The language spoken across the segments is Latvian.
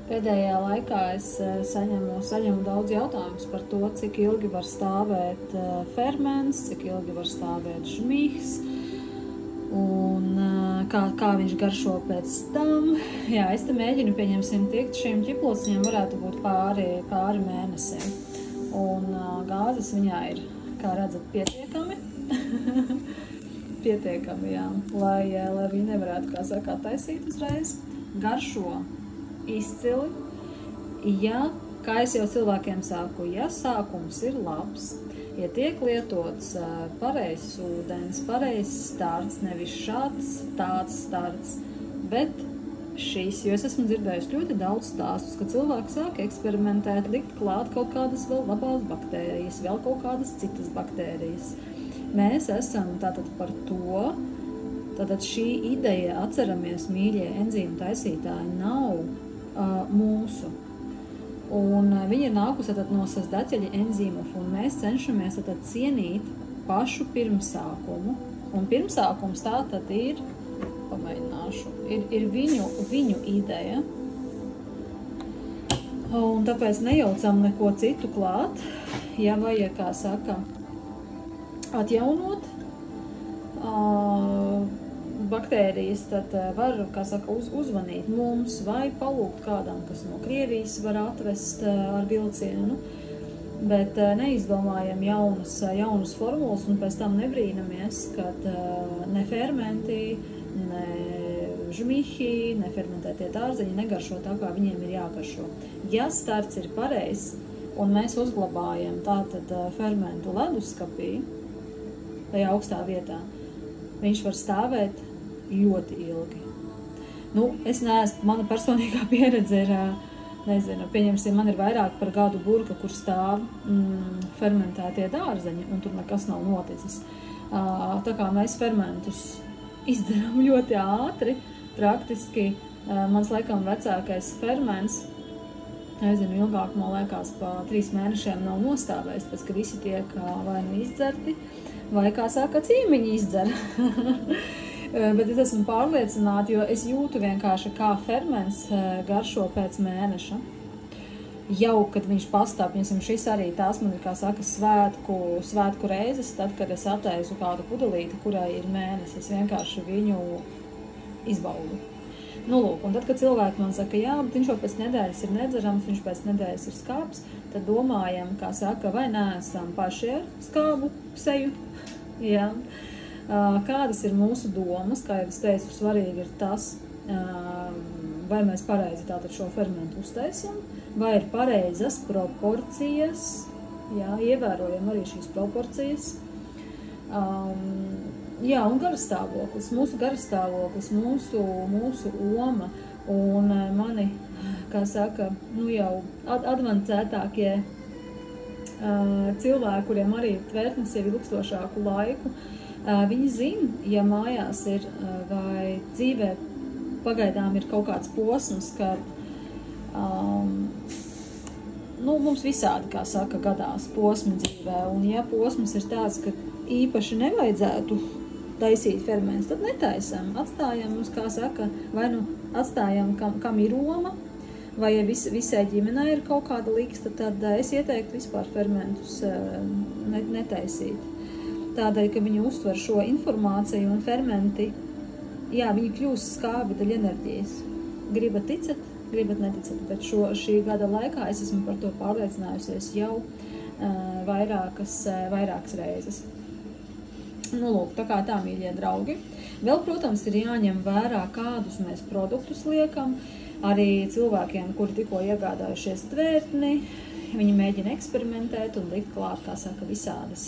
Pēdējā laikā es saņemu daudz jautājumus par to, cik ilgi var stāvēt ferments, cik ilgi var stāvēt žmihs un kā viņš garšo pēc tam. Jā, es te mēģinu, pieņemsim, tikt šiem ķiplociņiem varētu būt pāri mēnesim. Un gāzes viņā ir, kā redzat, pietiekami. Pietiekami, jā, lai viņi nevarētu, kā saka, taisīt uzreiz. Garšo izcili, ja, kā es jau cilvēkiem saku, ja sākums ir labs, ja tiek lietots pareizs ūdens, pareizs starts, nevis šāds, tāds starts, bet šīs, jo es esmu dzirdējusi ļoti daudz stāstus, ka cilvēki sāk eksperimentēt, likt klāt kaut kādas vēl labās baktērijas, vēl kaut kādas citas baktērijas. Mēs esam tātad par to, tātad šī ideja, atceramies, mīļie enzīmu taisītāji, nav mūsu. Un viņa ir nākusi no sazdaķeļa enzīmov, un mēs cenšamies cienīt pašu pirmsākumu. Un pirmsākums tātad ir, pamēģināšu, ir viņu ideja. Un tāpēc nejaucam neko citu klāt, ja vajag, kā saka, atjaunot baktērijas, tad var, kā saka, uzvanīt mums vai palūgt kādam, kas no Krievijas var atvest ar vilcienu, bet neizdomājam jaunas formulas un pēc tam nebrīnamies, kad ne fermenti, ne žmihi, ne fermentētie dārzeņi negaršo tā, kā viņiem ir jāgaršo. Ja starts ir pareizs un mēs uzglabājam tātad fermentu leduskapī, tajā augstā vietā, viņš var stāvēt ļoti ilgi. Nu, es neesmu, mana personīgā pieredze ir, nezinu, pieņemsim, man ir vairāk par gadu burka, kur stāv fermentētie dārzeņi, un tur nekas nav noticis. Tā kā mēs fermentus izdarām ļoti ātri, praktiski mans laikam vecākais ferments, nezinu, ilgāk man liekas, pa 3 mēnešiem nav nostāvējis, pēc, ka visi tiek vai nu izdzerti, vai, kā saka, ciemiņi izdzer. Bet es esmu pārliecināta, jo es jūtu vienkārši, kā ferments garšo pēc mēneša. Jau, kad viņš pastāv, piemēram, šis arī tās man ir, kā saka, svētku reizes, tad, kad es attaisu kādu pudelīti, kurai ir mēnesis, es vienkārši viņu izbaudu. Nu, lūk, un tad, kad cilvēki man saka, jā, bet viņš jau pēc nedēļas ir nedzerams, viņš pēc nedēļas ir skābs, tad domājam, kā saka, vai neesam paši ar skābu seju, jā. Kādas ir mūsu domas, kā jau es teicu, svarīgi ir tas, vai mēs pareizi tātad šo fermentu uztaisam, vai ir pareizas proporcijas, jā, ievērojam arī šīs proporcijas. Jā, un garastāvoklis, mūsu garastāvoklis, mūsu oma un mani, kā saka, nu jau advancētākie cilvēki, kuriem arī ir tvertnes jau ilgstošāku laiku, viņi zina, ja mājās ir vai dzīvē pagaidām ir kaut kāds posms, kad nu, mums visādi, kā saka, gadās posmi dzīvē, un ja posms ir tāds, ka īpaši nevajadzētu taisīt ferments, tad netaisam, atstājam mums, kā saka, vai nu atstājam, kam ir oma, vai ja visai ģimenei ir kaut kāda liksta, tad es ieteiktu vispār fermentus netaisīt. Tādēļ, ka viņi uztver šo informāciju un fermenti, jā, viņi kļūst skābi daļa enerģijas. Gribat ticat, gribat neticat, bet šī gada laikā es esmu par to pārliecinājusies jau vairākas reizes. Nu, lūk, tā kā tā, mīļie draugi. Vēl, protams, ir jāņem vērā, kādus mēs produktus liekam. Arī cilvēkiem, kuri tikko iegādājušies tvērtni, viņi mēģina eksperimentēt un likt klāt, kā saka, visādas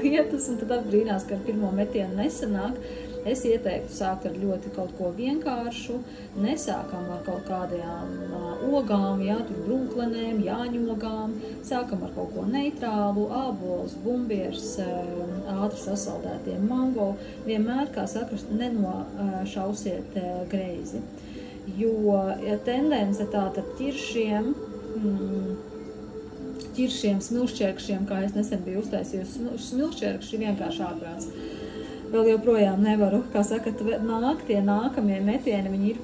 lietas, un tad brīnās, ka ar pirmo metienu nesanāk. Es ieteiktu sākt ar ļoti kaut ko vienkāršu, nesākam ar kaut kādām ogām, jā, tur brūklenēm, jāņogām, sākam ar kaut ko neitrālu, ābols, bumbiers, ātri sasaldētie mango, vienmēr, kā saka, nenošausiet greizi, jo tendence tātad ķiršiem, smilšķērkšiem, kā es nesen biju uztaisījusi, smilšķērkši vienkārši ārprāts. vēl joprojām nevaru, kā saka, tie nākamie metieni, viņi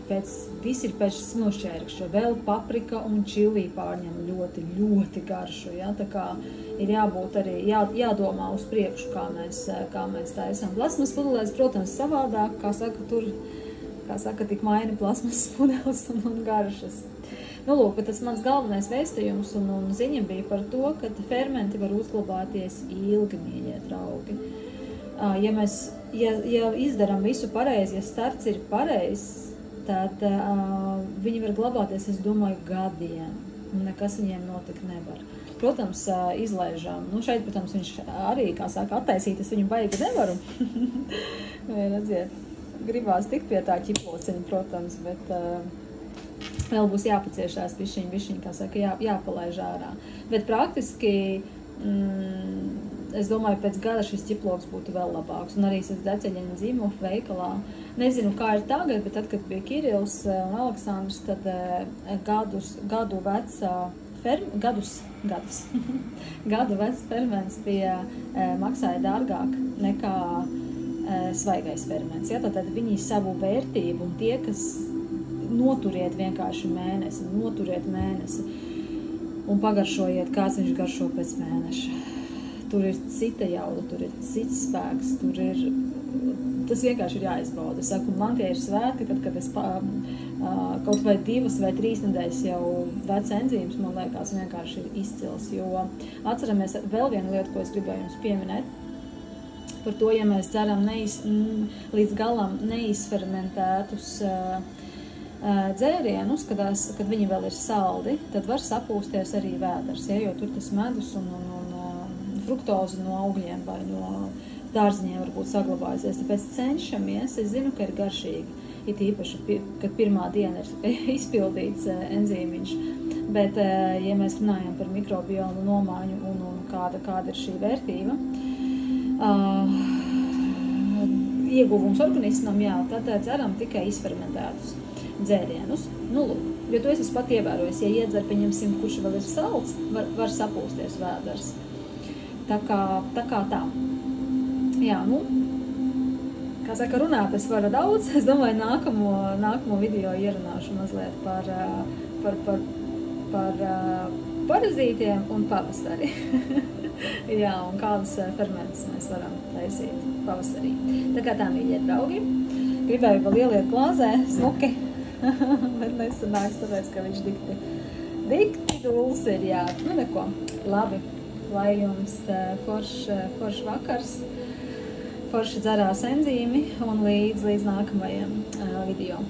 visi ir pēc nošķērkšķa, vēl paprika un čilī pārņem ļoti, ļoti garšu, ja, tā kā ir jābūt arī, jādomā uz priekšu, kā mēs taisām. Plasmas pudelēs, protams, savādāk, kā saka, tik maina plasmas pudeles un garšas. Nu, lūk, bet tas mans galvenais vēstījums un ziņa bija par to, ka fermenti var uzglabāties ilgi, mīļie draugi. Ja izdaram visu pareizi, ja starts ir pareizs, tad viņi var glabāties, es domāju, gadiem, un nekas viņiem notikt nevar. Protams, izlaižām. Nu, šeit, protams, viņš arī, kā saka, attaisīt, es viņu baigi nevaru. Redziet, gribās tikt pie tā ķiplociņa, protams, bet vēl būs jāpaciešās bišķiņ, kā saka, jāpalaiž ārā. Bet praktiski, es domāju, pēc gada šis ķiploks būtu vēl labāks. Un arī es Daceļiņa Dzīmofu veikalā. Nezinu, kā ir tagad, bet tad, kad bija Kirils un Aleksandrs, tad gadu vecs ferments maksāja dārgāk nekā svaigais ferments. Ja? Tātad viņi savu vērtību un tie, kas noturiet vienkārši mēnesi un pagaršojiet, kāds viņš garšo pēc mēneša. Tur ir cita jauda, tur ir cits spēks, tas vienkārši ir jāizbauda. Es saku, man tie ir svētki, tad, kad es kaut vai 2 vai 3 nedēļas jau vec enzīmes, man liekas, vienkārši ir izcils. Jo atceramies vēl vienu lietu, ko es gribēju jums pieminēt. Par to, ja mēs dzeram līdz galam neizfermentētus dzērienus, kad viņi vēl ir saldi, tad var sapūsties arī vēders, ja, jo tur tas medus un fruktoze no augļiem vai no dārziņiem varbūt saglabājusies. Tāpēc cenšamies, es zinu, ka ir garšīgi, it īpaši, kad pirmā diena ir izpildīts enzīmiņš, bet, ja mēs runājam par mikrobiomu nomaiņu un kāda ir šī vērtība, ieguvums organismam, jā, tad dzeram tikai izfermentētus dzērienus. Nu, lūk, jo to es esmu pat ievērojis, ja iedzer, pieņemsim, kurš vēl ir salds, var sapūsties vēders. Tā kā tā. Jā, nu, kā saka, runāt es varu daudz. Es domāju, nākamo video ierunāšu mazliet par parazītiem un pavasari. Jā, un kādas fermentus mēs varam taisīt pavasarī. Tā kā tā, mīļie draugi. Gribēju vēl ieliet glāzē, smuki, bet nesanāks, tāpēc, ka viņš dikti dūls ir, jā. Nu, neko, labi. Lai jums foršs vakars, forši dzerās enzīmi un līdz nākamajam video.